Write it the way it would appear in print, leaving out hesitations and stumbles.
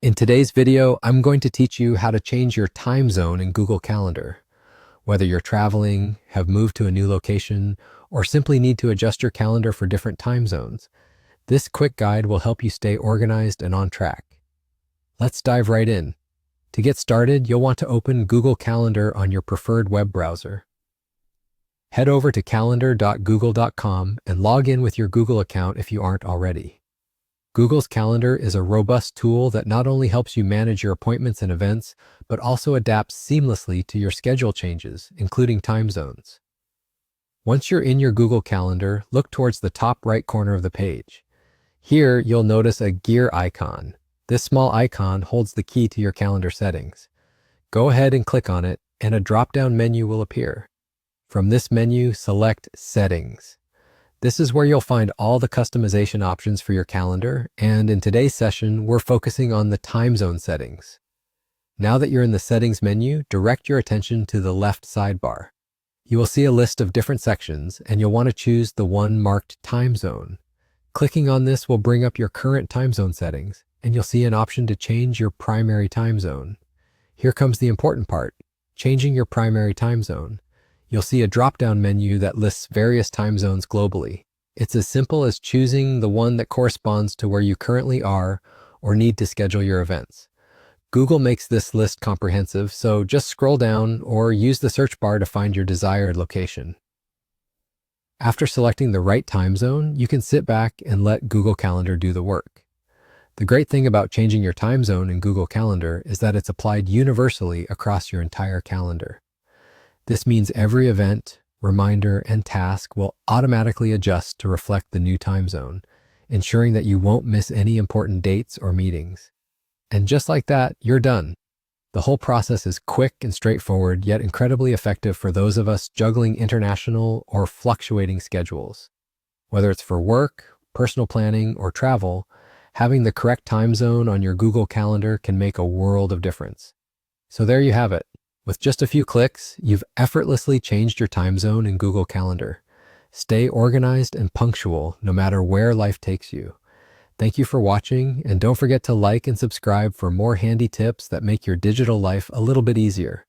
In today's video, I'm going to teach you how to change your time zone in Google Calendar. Whether you're traveling, have moved to a new location, or simply need to adjust your calendar for different time zones, this quick guide will help you stay organized and on track. Let's dive right in. To get started, you'll want to open Google Calendar on your preferred web browser. Head over to calendar.google.com and log in with your Google account if you aren't already. Google's Calendar is a robust tool that not only helps you manage your appointments and events, but also adapts seamlessly to your schedule changes, including time zones. Once you're in your Google Calendar, look towards the top right corner of the page. Here, you'll notice a gear icon. This small icon holds the key to your calendar settings. Go ahead and click on it, and a drop-down menu will appear. From this menu, select Settings. This is where you'll find all the customization options for your calendar, and in today's session, we're focusing on the time zone settings. Now that you're in the Settings menu, direct your attention to the left sidebar. You will see a list of different sections, and you'll want to choose the one marked Time Zone. Clicking on this will bring up your current time zone settings, and you'll see an option to change your primary time zone. Here comes the important part, changing your primary time zone. You'll see a drop-down menu that lists various time zones globally. It's as simple as choosing the one that corresponds to where you currently are or need to schedule your events. Google makes this list comprehensive, so just scroll down or use the search bar to find your desired location. After selecting the right time zone, you can sit back and let Google Calendar do the work. The great thing about changing your time zone in Google Calendar is that it's applied universally across your entire calendar. This means every event, reminder, and task will automatically adjust to reflect the new time zone, ensuring that you won't miss any important dates or meetings. And just like that, you're done. The whole process is quick and straightforward, yet incredibly effective for those of us juggling international or fluctuating schedules. Whether it's for work, personal planning, or travel, having the correct time zone on your Google Calendar can make a world of difference. So there you have it. With just a few clicks, you've effortlessly changed your time zone in Google Calendar. Stay organized and punctual no matter where life takes you. Thank you for watching, and don't forget to like and subscribe for more handy tips that make your digital life a little bit easier.